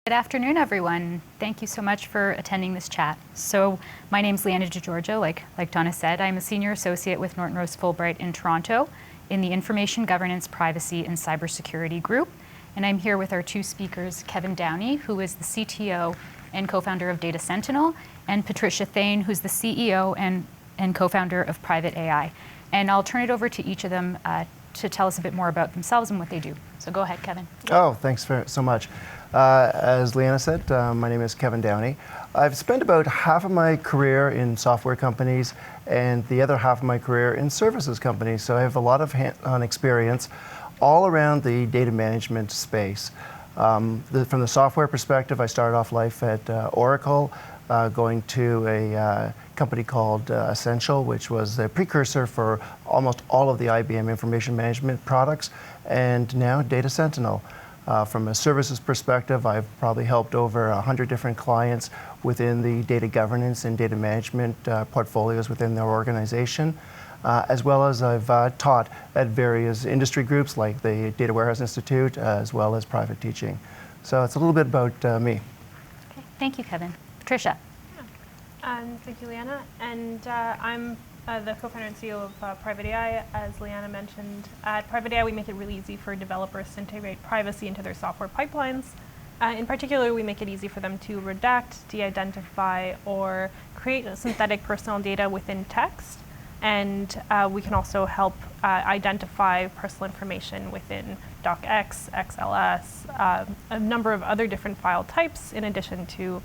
Good afternoon, everyone. Thank you so much for attending this chat. So my name's Liana Giorgio, like Donna said. I'm a senior associate with Norton Fulbright in Toronto in the Information Governance, Privacy, and Cybersecurity group. And I'm here with our two speakers, Kevin Downey, who is the CTO and co-founder of Sentinel, and Patricia Thaine, who's the CEO and co-founder of PrivateAI. And I'll turn it over to each of them to tell us a bit more about themselves and what they do. So go ahead, Kevin. Oh, thanks so much. As Liana said, my name is Kevin Downey. I've spent about half of my career in software companies and the other half of my career in services companies. So I have a lot of hands-on experience all around the data management space. From the software perspective, I started off life at Oracle, going to a company called Essential, which was the precursor for almost all of the IBM information management products, and now Sentinel. From a services perspective, I've probably helped over 100 different clients within the data governance and data management portfolios within their organization, as well as I've taught at various industry groups like the Data Warehouse Institute, as well as private teaching. So it's a little bit about me. Okay. Thank you, Kevin. Patricia. Thank you, Liana. And I'm the co-founder and CEO of PrivateAI. As Liana mentioned, at PrivateAI we make it really easy for developers to integrate privacy into their software pipelines. In particular, we make it easy for them to redact, de-identify, or create synthetic personal data within text. And we can also help identify personal information within docx, XLS, a number of other different file types in addition to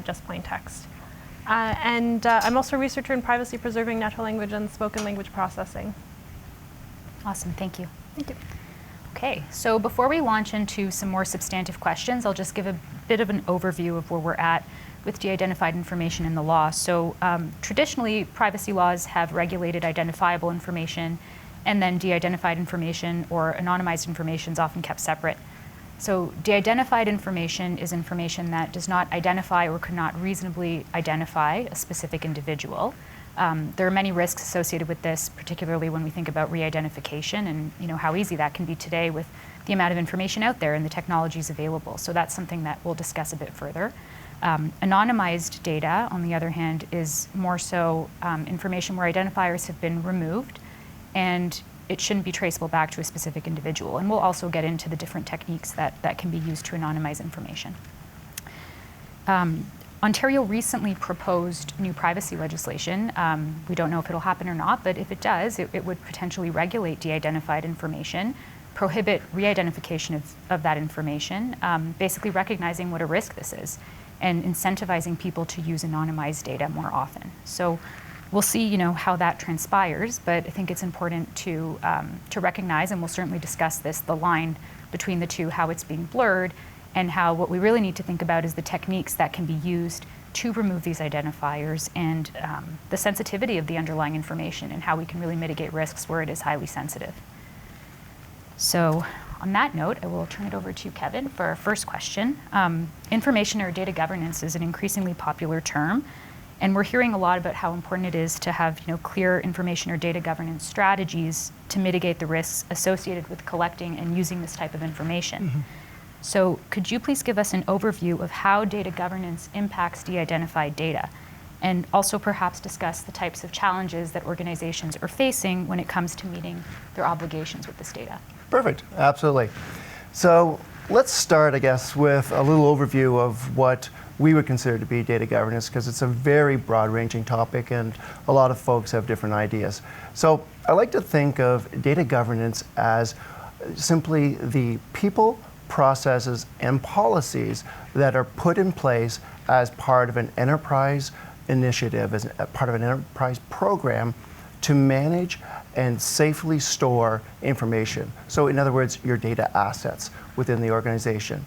just plain text. And I'm also a researcher in privacy preserving natural language and spoken language processing. Awesome, thank you. Thank you. Okay, so before we launch into some more substantive questions, I'll just give a bit of an overview of where we're at with de-identified information in the law. So traditionally, privacy laws have regulated identifiable information, and then de-identified information or anonymized information is often kept separate. So de-identified information is information that does not identify or could not reasonably identify a specific individual. There are many risks associated with this, particularly when we think about re-identification and how easy that can be today with the amount of information out there and the technologies available. So that's something that we'll discuss a bit further. Anonymized data, on the other hand, is more so information where identifiers have been removed and it shouldn't be traceable back to a specific individual. And we'll also get into the different techniques that can be used to anonymize information. Ontario recently proposed new privacy legislation. We don't know if it'll happen or not, but if it does, it would potentially regulate de-identified information, prohibit re-identification of that information, basically recognizing what a risk this is, and incentivizing people to use anonymized data more often. So we'll see, how that transpires, but I think it's important to recognize, and we'll certainly discuss this, the line between the two, how it's being blurred, and how what we really need to think about is the techniques that can be used to remove these identifiers and the sensitivity of the underlying information and how we can really mitigate risks where it is highly sensitive. So on that note, I will turn it over to Kevin for our first question. Information or data governance is an increasingly popular term. And we're hearing a lot about how important it is to have clear information or data governance strategies to mitigate the risks associated with collecting and using this type of information. Mm-hmm. So could you please give us an overview of how data governance impacts de-identified data? And also perhaps discuss the types of challenges that organizations are facing when it comes to meeting their obligations with this data. Perfect, absolutely. So let's start, I guess, with a little overview of what we would consider to be data governance, because it's a very broad-ranging topic and a lot of folks have different ideas. So I like to think of data governance as simply the people, processes, and policies that are put in place as part of an enterprise initiative, as part of an enterprise program to manage and safely store information. So in other words, your data assets within the organization.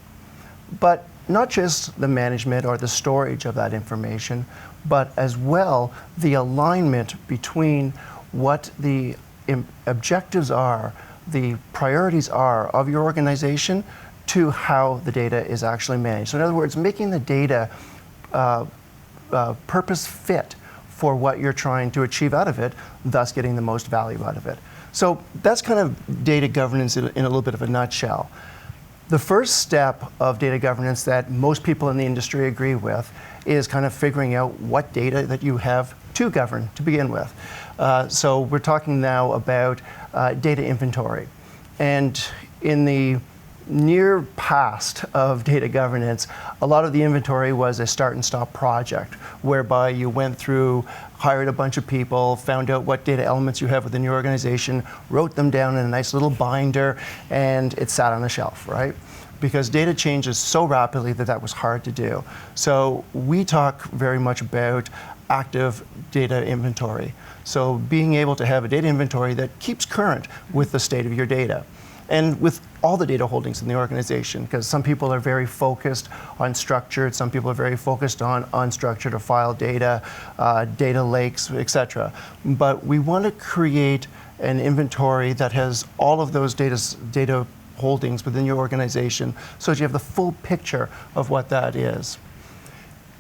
But not just the management or the storage of that information, but as well the alignment between what the objectives are, the priorities are of your organization to how the data is actually managed. So in other words, making the data purpose fit for what you're trying to achieve out of it, thus getting the most value out of it. So that's kind of data governance in a little bit of a nutshell. The first step of data governance that most people in the industry agree with is kind of figuring out what data that you have to govern to begin with. So we're talking now about data inventory. And in the near past of data governance, a lot of the inventory was a start and stop project, whereby you went through, hired a bunch of people, found out what data elements you have within your organization, wrote them down in a nice little binder, and it sat on a shelf, right? Because data changes so rapidly that that was hard to do. So we talk very much about active data inventory. So being able to have a data inventory that keeps current with the state of your data. And with all the data holdings in the organization, because some people are very focused on structured, some people are very focused on unstructured or file data, data lakes, etc. But we want to create an inventory that has all of those data holdings within your organization so that you have the full picture of what that is.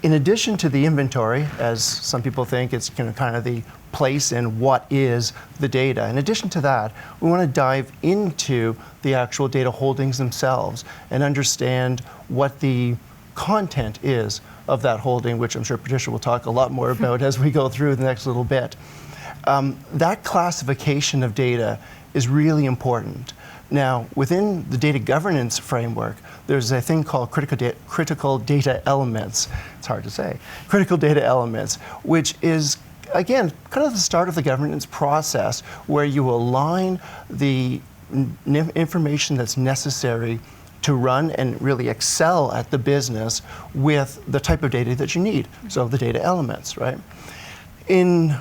In addition to the inventory, as some people think it's kind of the place in what is the data, in addition to that, we want to dive into the actual data holdings themselves and understand what the content is of that holding, which I'm sure Patricia will talk a lot more about as we go through the next little bit. That classification of data is really important. Now, within the data governance framework, there's a thing called critical data elements. It's hard to say. Critical data elements, which is, again, kind of the start of the governance process where you align the information that's necessary to run and really excel at the business with the type of data that you need. So the data elements, right? In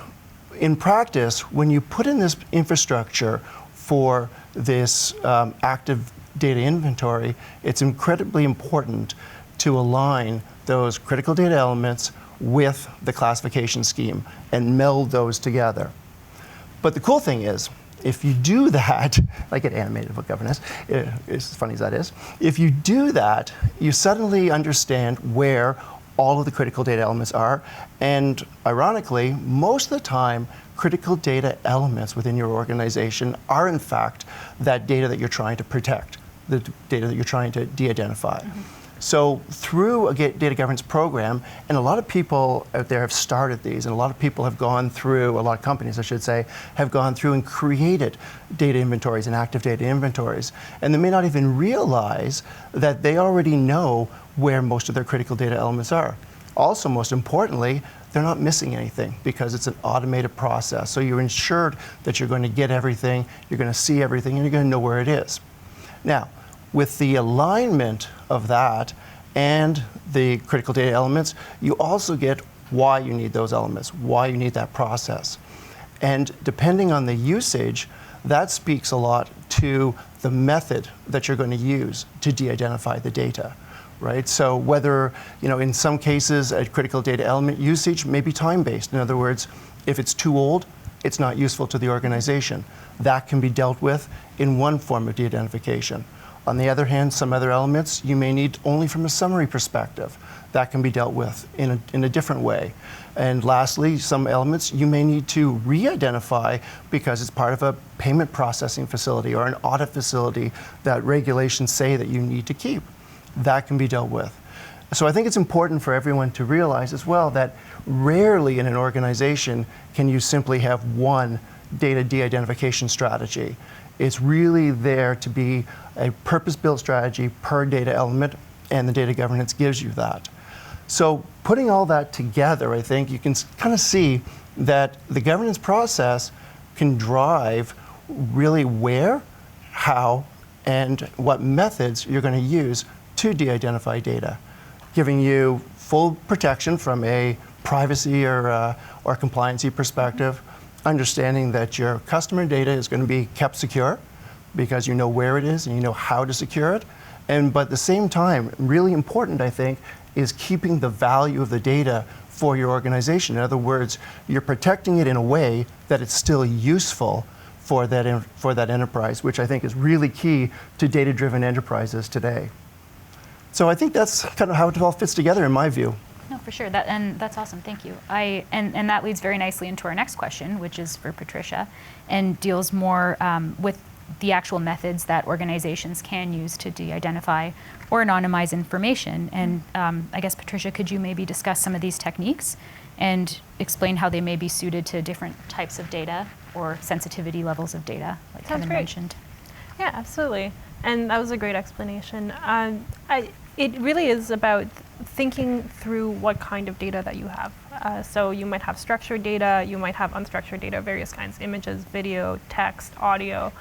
practice, when you put in this infrastructure for this active data inventory, it's incredibly important to align those critical data elements with the classification scheme and meld those together. But the cool thing is, if you do that, I get animated about governance, as funny as that is, if you do that, you suddenly understand where all of the critical data elements are, and ironically, most of the time, critical data elements within your organization are in fact that data that you're trying to protect, the data that you're trying to de-identify. So through a data governance program, and a lot of people out there have started these, and a lot of people have gone through, a lot of companies I should say, have gone through and created data inventories and active data inventories. And they may not even realize that they already know where most of their critical data elements are. Also, most importantly, they're not missing anything because it's an automated process. So you're ensured that you're going to get everything, you're going to see everything, and you're going to know where it is. Now, with the alignment of that and the critical data elements, you also get why you need those elements, why you need that process. And depending on the usage, that speaks a lot to the method that you're going to use to de-identify the data. Right? So whether, in some cases, a critical data element usage may be time-based. In other words, if it's too old, it's not useful to the organization. That can be dealt with in one form of de-identification. On the other hand, some other elements you may need only from a summary perspective. That can be dealt with in a different way. And lastly, some elements you may need to re-identify because it's part of a payment processing facility or an audit facility that regulations say that you need to keep. That can be dealt with. So I think it's important for everyone to realize as well that rarely in an organization can you simply have one data de-identification strategy. It's really there to be a purpose-built strategy per data element, and the data governance gives you that. So putting all that together, I think you can kind of see that the governance process can drive really where, how, and what methods you're going to use to de-identify data, giving you full protection from a privacy or compliancy perspective, understanding that your customer data is going to be kept secure because you know where it is and you know how to secure it. But at the same time, really important, I think, is keeping the value of the data for your organization. In other words, you're protecting it in a way that it's still useful for that enterprise, which I think is really key to data-driven enterprises today. So I think that's kind of how it all fits together in my view. No, for sure. That's awesome. Thank you. And that leads very nicely into our next question, which is for Patricia, and deals more with the actual methods that organizations can use to de-identify or anonymize information. And I guess, Patricia, could you maybe discuss some of these techniques and explain how they may be suited to different types of data or sensitivity levels of data, like Kevin mentioned? Yeah, absolutely. And that was a great explanation. It really is about thinking through what kind of data that you have. So you might have structured data, you might have unstructured data, various kinds, images, video, text, audio.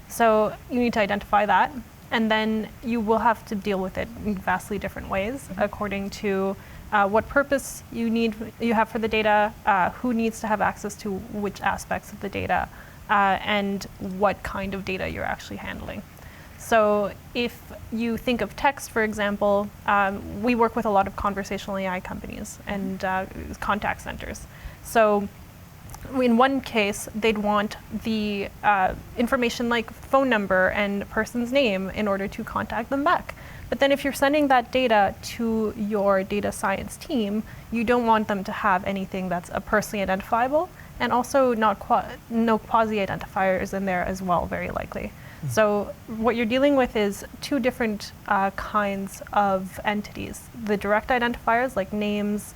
So you need to identify that, and then you will have to deal with it in vastly different ways according to what purpose you have for the data, who needs to have access to which aspects of the data, and what kind of data you're actually handling. So if you think of text, for example, we work with a lot of conversational AI companies and contact centers. So in one case, they'd want the information like phone number and person's name in order to contact them back. But then if you're sending that data to your data science team, you don't want them to have anything that's personally identifiable, and also no quasi-identifiers in there as well, very likely. So what you're dealing with is two different kinds of entities. The direct identifiers, like names,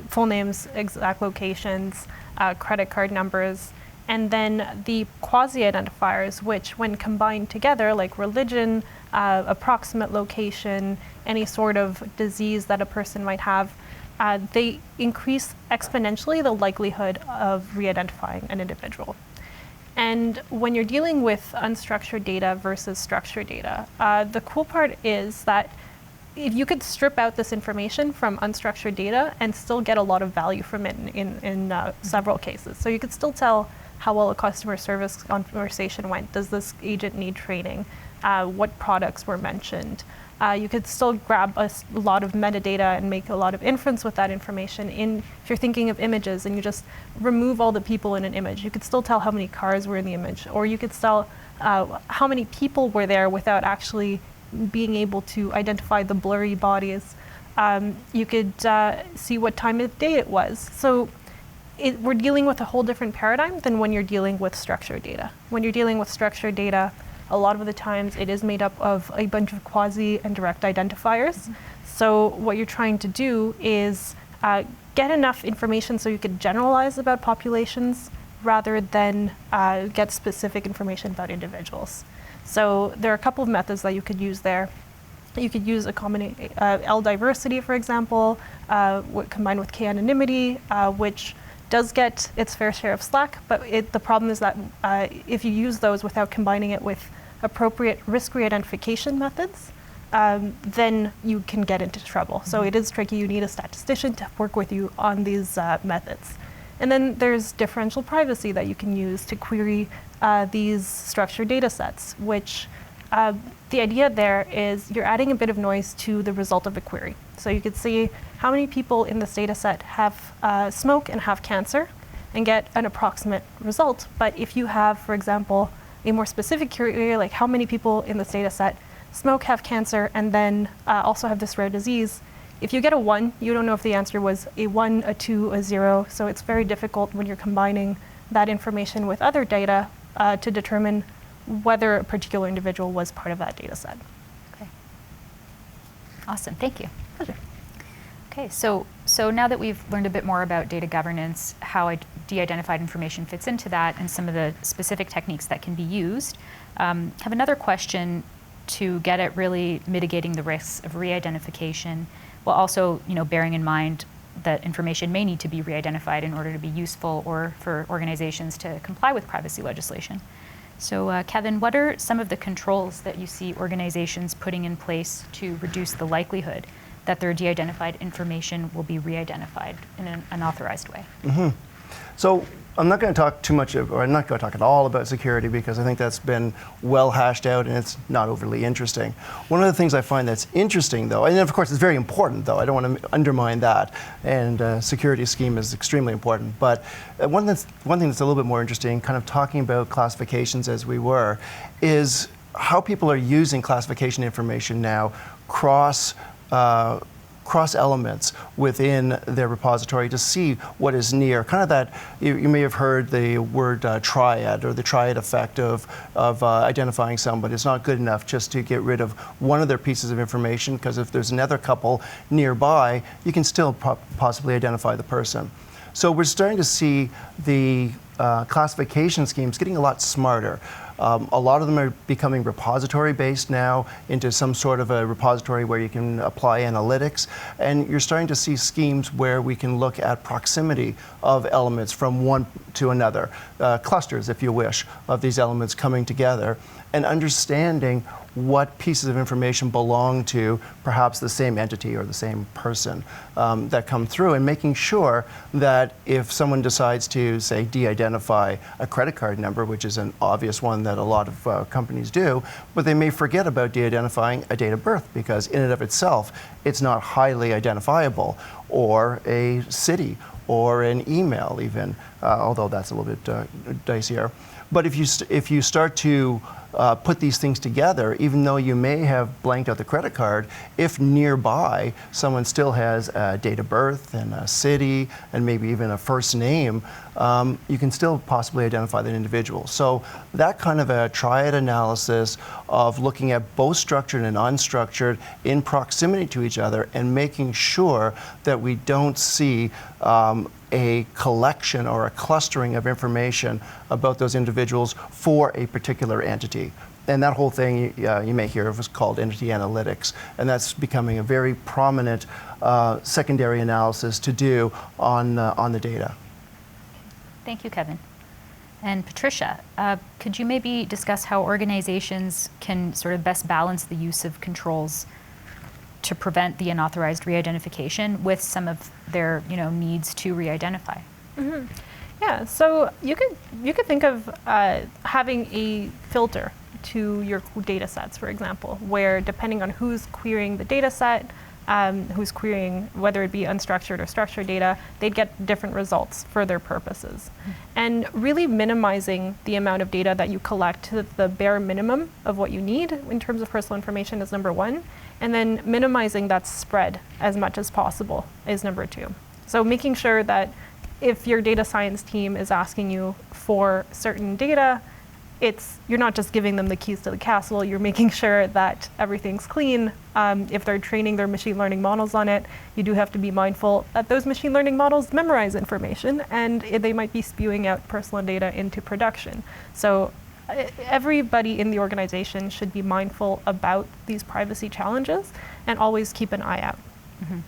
full names, exact locations, credit card numbers, and then the quasi-identifiers, which when combined together, like religion, approximate location, any sort of disease that a person might have, they increase exponentially the likelihood of re-identifying an individual. And when you're dealing with unstructured data versus structured data, the cool part is that if you could strip out this information from unstructured data and still get a lot of value from it in several cases. So you could still tell how well a customer service conversation went. Does this agent need training? What products were mentioned? You could still grab a lot of metadata and make a lot of inference with that information. If you're thinking of images and you just remove all the people in an image, you could still tell how many cars were in the image, or you could tell how many people were there without actually being able to identify the blurry bodies. You could see what time of day it was. So we're dealing with a whole different paradigm than when you're dealing with structured data. When you're dealing with structured data, a lot of the times it is made up of a bunch of quasi and direct identifiers. So what you're trying to do is get enough information so you could generalize about populations rather than get specific information about individuals. So there are a couple of methods that you could use there. You could use a combination, L diversity, for example, combined with K anonymity, which does get its fair share of slack, but the problem is that if you use those without combining it with appropriate risk re-identification methods, then you can get into trouble. So it is tricky. You need a statistician to work with you on these methods. And then there's differential privacy that you can use to query these structured data sets, which the idea there is you're adding a bit of noise to the result of a query. So you could see how many people in this data set have smoke and have cancer and get an approximate result. But if you have, for example, a more specific query, like how many people in this data set smoke, have cancer, and then also have this rare disease, if you get a 1, you don't know if the answer was a 1, a 2, a 0. So it's very difficult when you're combining that information with other data to determine whether a particular individual was part of that data set. Okay. Awesome, thank you. Pleasure. Okay, so now that we've learned a bit more about data governance, how de-identified information fits into that, and some of the specific techniques that can be used, have another question to get at really mitigating the risks of re-identification, while also bearing in mind that information may need to be re-identified in order to be useful or for organizations to comply with privacy legislation. So Kevin, what are some of the controls that you see organizations putting in place to reduce the likelihood that their de-identified information will be re-identified in an unauthorized way? So I'm not going to talk too much, or I'm not going to talk at all about security because I think that's been well hashed out and it's not overly interesting. One of the things I find that's interesting though, and of course it's very important though, I don't want to undermine that, and security scheme is extremely important, but one thing that's a little bit more interesting, kind of talking about classifications as we were, is how people are using classification information now cross cross elements within their repository to see what is near. Kind of that, you may have heard the word triad, or the triad effect of identifying somebody. It's not good enough just to get rid of one of their pieces of information, because if there's another couple nearby, you can still possibly identify the person. So we're starting to see the classification schemes getting a lot smarter. A lot of them are becoming repository-based now, into some sort of a repository where you can apply analytics. And you're starting to see schemes where we can look at proximity of elements from one to another, clusters, if you wish, of these elements coming together, and understanding what pieces of information belong to perhaps the same entity or the same person that come through, and making sure that if someone decides to, say, de-identify a credit card number, which is an obvious one that a lot of companies do, but they may forget about de-identifying a date of birth, because in and of itself, it's not highly identifiable, or a city, or an email even, although that's a little bit dicier. But if you start to put these things together, even though you may have blanked out the credit card, if nearby someone still has a date of birth and a city and maybe even a first name, you can still possibly identify that individual. So that kind of a triad analysis of looking at both structured and unstructured in proximity to each other, and making sure that we don't see a collection or a clustering of information about those individuals for a particular entity. And that whole thing you may hear of is called entity analytics, and that's becoming a very prominent secondary analysis to do on the data. Thank you, Kevin. And Patricia, could you maybe discuss how organizations can sort of best balance the use of controls to prevent the unauthorized re-identification with some of their needs to re-identify? Mm-hmm. Yeah, so you could think of having a filter to your data sets, for example, where depending on who's querying the data set, who's querying whether it be unstructured or structured data, they'd get different results for their purposes. Mm-hmm. And really minimizing the amount of data that you collect to the bare minimum of what you need in terms of personal information is number one. And then minimizing that spread as much as possible is number two. So making sure that if your data science team is asking you for certain data, you're not just giving them the keys to the castle, you're making sure that everything's clean. If they're training their machine learning models on it, you do have to be mindful that those machine learning models memorize information, and they might be spewing out personal data into production. So everybody in the organization should be mindful about these privacy challenges and always keep an eye out. Mm-hmm.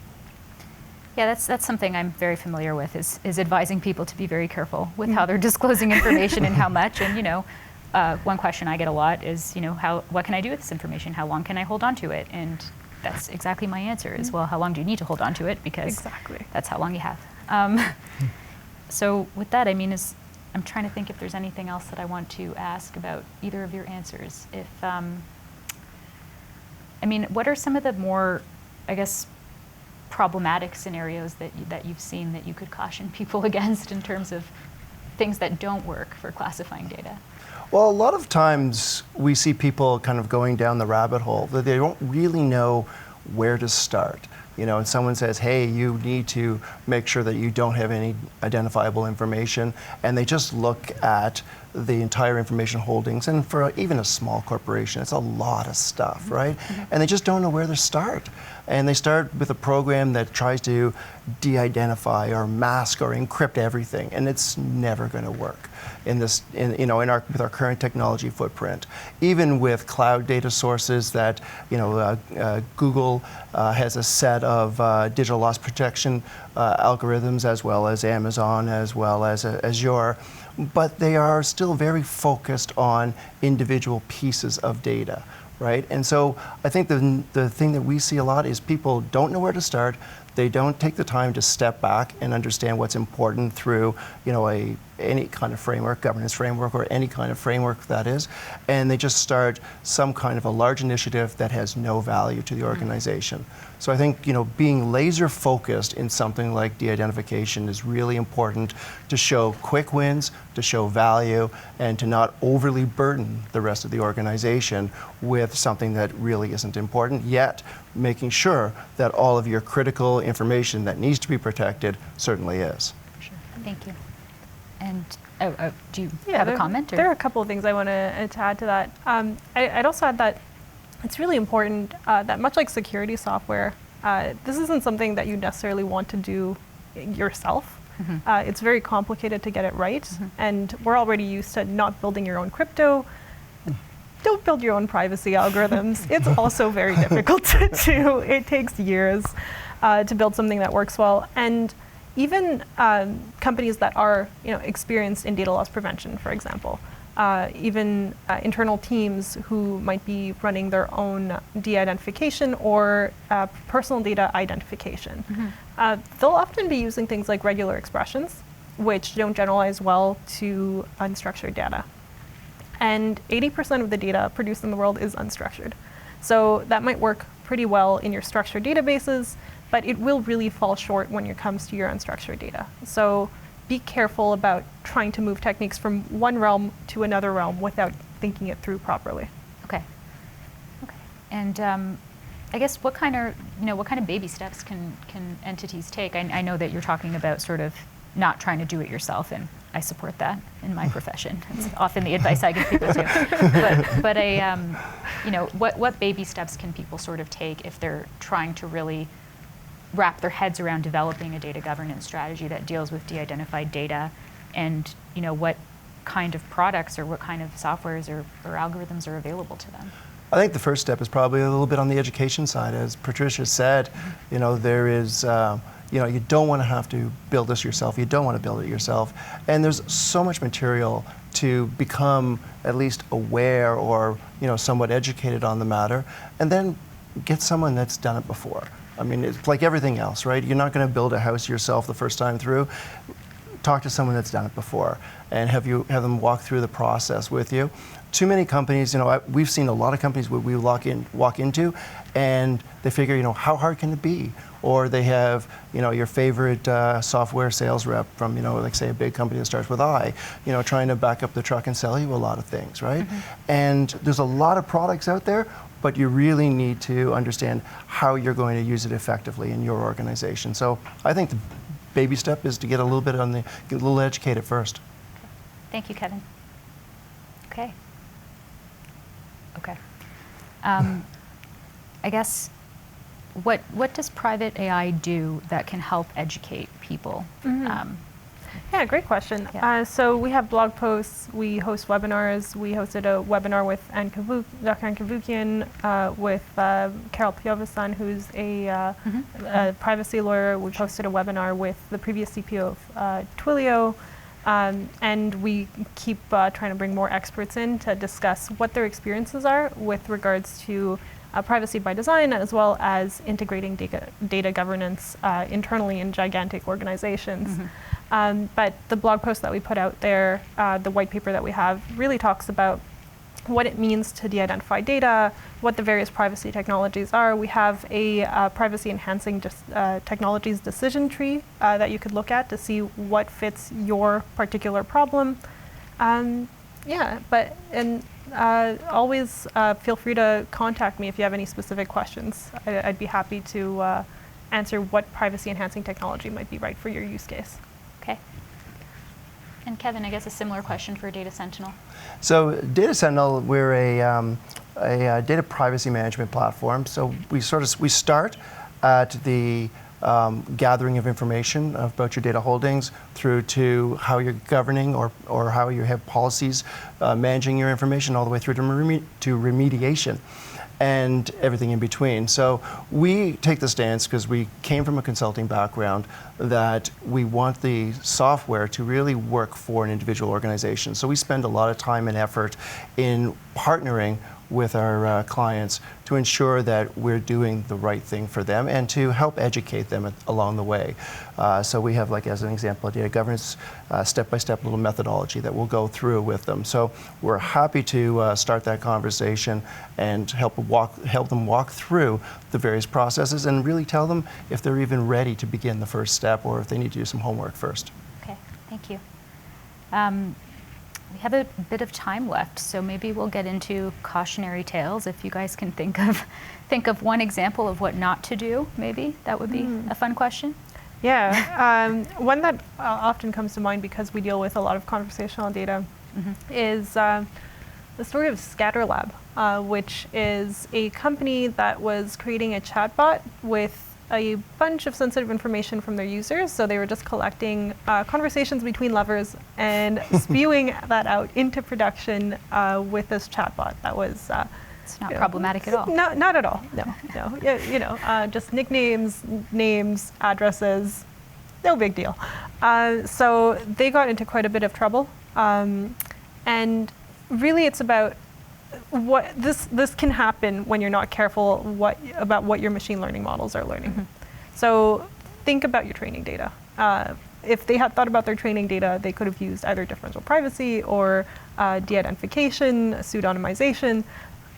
Yeah, that's something I'm very familiar with, is advising people to be very careful with how they're disclosing information and how much. And one question I get a lot is, what can I do with this information? How long can I hold on to it? And that's exactly my answer is, well, how long do you need to hold on to it? Because that's how long you have. So with that, I'm trying to think if there's anything else that I want to ask about either of your answers. What are some of the more, problematic scenarios that you've seen that you could caution people against in terms of things that don't work for classifying data? Well, a lot of times we see people kind of going down the rabbit hole that they don't really know where to start. And someone says, hey, you need to make sure that you don't have any identifiable information, and they just look at the entire information holdings, and for even a small corporation, it's a lot of stuff, right? Mm-hmm. And they just don't know where to start. And they start with a program that tries to de-identify or mask or encrypt everything, and it's never going to work with our current technology footprint. Even with cloud data sources that Google has a set of digital loss protection algorithms, as well as Amazon, as well as Azure, but they are still very focused on individual pieces of data, right? And so I think the thing that we see a lot is people don't know where to start. They don't take the time to step back and understand what's important through, any kind of framework, governance framework, or any kind of framework that is, and they just start some kind of a large initiative that has no value to the organization. Mm-hmm. So I think, being laser focused in something like de-identification is really important to show quick wins, to show value, and to not overly burden the rest of the organization with something that really isn't important, yet making sure that all of your critical information that needs to be protected certainly is. Sure. Thank you. And do you Yeah, have a comment? Or? There are a couple of things I want to add to that. I'd also add that it's really important that much like security software, this isn't something that you necessarily want to do yourself. Mm-hmm. It's very complicated to get it right, mm-hmm. and we're already used to not building your own crypto. Don't build your own privacy algorithms. It's also very difficult to do. It takes years to build something that works well. And even companies that are experienced in data loss prevention, for example, even internal teams who might be running their own de-identification or personal data identification, mm-hmm. They'll often be using things like regular expressions, which don't generalize well to unstructured data. And 80% of the data produced in the world is unstructured. So that might work pretty well in your structured databases, but it will really fall short when it comes to your unstructured data. So be careful about trying to move techniques from one realm to another realm without thinking it through properly. Okay. Okay. And I guess what kind of baby steps can entities take? I know that you're talking about sort of not trying to do it yourself, and I support that in my profession. It's often the advice I give people too. But what baby steps can people sort of take if they're trying to really wrap their heads around developing a data governance strategy that deals with de-identified data, and what kind of products or what kind of softwares or algorithms are available to them? I think the first step is probably a little bit on the education side. As Patricia said, there is you don't want to have to build this yourself. You don't want to build it yourself. And there's so much material to become at least aware or somewhat educated on the matter, and then get someone that's done it before. I mean, it's like everything else, right? You're not going to build a house yourself the first time through. Talk to someone that's done it before, and have them walk through the process with you. Too many companies, we've seen a lot of companies where we walk into, and they figure, how hard can it be? Or they have, your favorite software sales rep from, like say a big company that starts with I, trying to back up the truck and sell you a lot of things, right? Mm-hmm. And there's a lot of products out there, but you really need to understand how you're going to use it effectively in your organization. So I think the baby step is to get a little educated first. Okay. Thank you, Kevin. Okay. Okay. I guess, what does PrivateAI do that can help educate people? Mm-hmm. Yeah, great question. Yeah. So we have blog posts, we host webinars. We hosted a webinar with Dr. Ann Kavukian, with Carol Piovesan, who's a privacy lawyer. We've hosted a webinar with the previous CPO of Twilio. And we keep trying to bring more experts in to discuss what their experiences are with regards to privacy by design, as well as integrating data governance internally in gigantic organizations. Mm-hmm. But the blog post that we put out there, the white paper that we have, really talks about what it means to de-identify data, what the various privacy technologies are. We have a privacy enhancing technologies decision tree that you could look at to see what fits your particular problem. Always feel free to contact me if you have any specific questions. I'd be happy to answer what privacy enhancing technology might be right for your use case. Okay. And Kevin, I guess a similar question for Data Sentinel. So Data Sentinel, we're a data privacy management platform. So we start at the gathering of information about your data holdings through to how you're governing or how you have policies managing your information, all the way through to remediation and everything in between. So we take the stance, because we came from a consulting background, that we want the software to really work for an individual organization. So we spend a lot of time and effort in partnering with our clients to ensure that we're doing the right thing for them and to help educate them along the way. So we have, like as an example, a data governance step-by-step little methodology that we'll go through with them. So we're happy to start that conversation and help them walk through the various processes and really tell them if they're even ready to begin the first step or if they need to do some homework first. Okay, thank you. We have a bit of time left, so maybe we'll get into cautionary tales. If you guys can think of one example of what not to do, maybe that would be a fun question. Yeah, one that often comes to mind because we deal with a lot of conversational data is the story of ScatterLab, which is a company that was creating a chatbot with a bunch of sensitive information from their users. So they were just collecting conversations between lovers and spewing that out into production with this chatbot. That was it's not problematic at all. No, not at all. No. Just nicknames, names, addresses, no big deal. So they got into quite a bit of trouble, and really, it's about what this can happen when you're not careful about what your machine learning models are learning. So think about your training data. If they had thought about their training data, they could have used either differential privacy or de-identification, pseudonymization.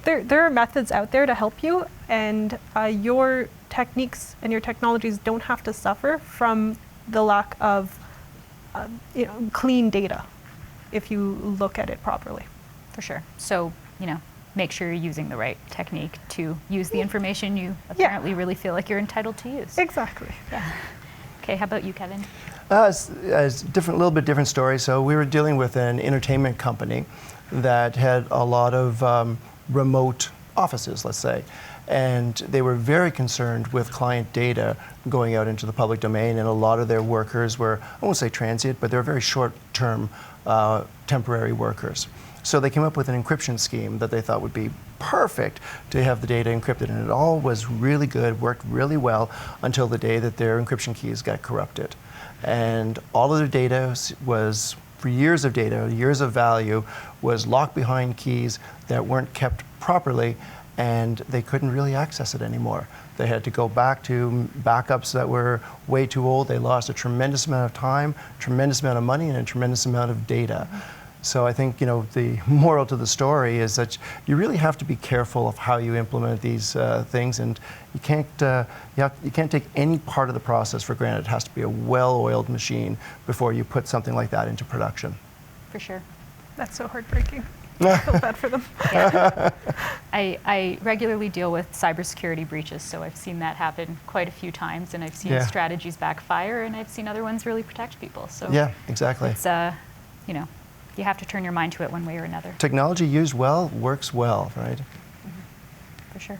There are methods out there to help you, and your techniques and your technologies don't have to suffer from the lack of clean data if you look at it properly. For sure. So, make sure you're using the right technique to use the information you apparently really feel like you're entitled to use. Exactly. Yeah. Okay, how about you, Kevin? It's little bit different story. So we were dealing with an entertainment company that had a lot of remote offices, let's say. And they were very concerned with client data going out into the public domain, and a lot of their workers were, I won't say transient, but they were very short-term temporary workers. So they came up with an encryption scheme that they thought would be perfect to have the data encrypted, and it all was really good, worked really well until the day that their encryption keys got corrupted. And all of their data was, for years of data, years of value, was locked behind keys that weren't kept properly, and they couldn't really access it anymore. They had to go back to backups that were way too old. They lost a tremendous amount of time, tremendous amount of money, and a tremendous amount of data. So I think the moral to the story is that you really have to be careful of how you implement these things, and you can't take any part of the process for granted. It has to be a well-oiled machine before you put something like that into production. For sure. That's so heartbreaking. I feel bad for them. Yeah. I regularly deal with cybersecurity breaches, so I've seen that happen quite a few times, and I've seen strategies backfire, and I've seen other ones really protect people. So yeah, exactly. It's you have to turn your mind to it one way or another. Technology used well works well, right? For sure.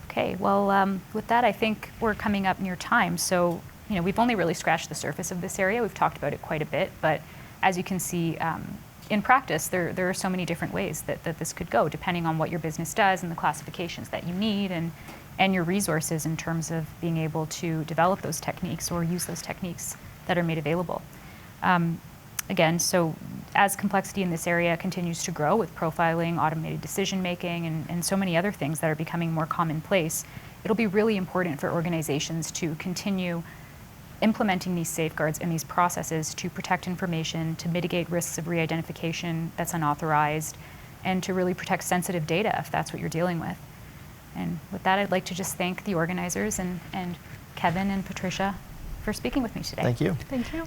Okay, well, with that, I think we're coming up near time. So, we've only really scratched the surface of this area. We've talked about it quite a bit, but as you can see, in practice, there are so many different ways that this could go, depending on what your business does and the classifications that you need and your resources in terms of being able to develop those techniques or use those techniques that are made available. Again, so as complexity in this area continues to grow with profiling, automated decision-making, and so many other things that are becoming more commonplace, it'll be really important for organizations to continue implementing these safeguards and these processes to protect information, to mitigate risks of re-identification that's unauthorized, and to really protect sensitive data if that's what you're dealing with. And with that, I'd like to just thank the organizers and Kevin and Patricia for speaking with me today. Thank you. Thank you.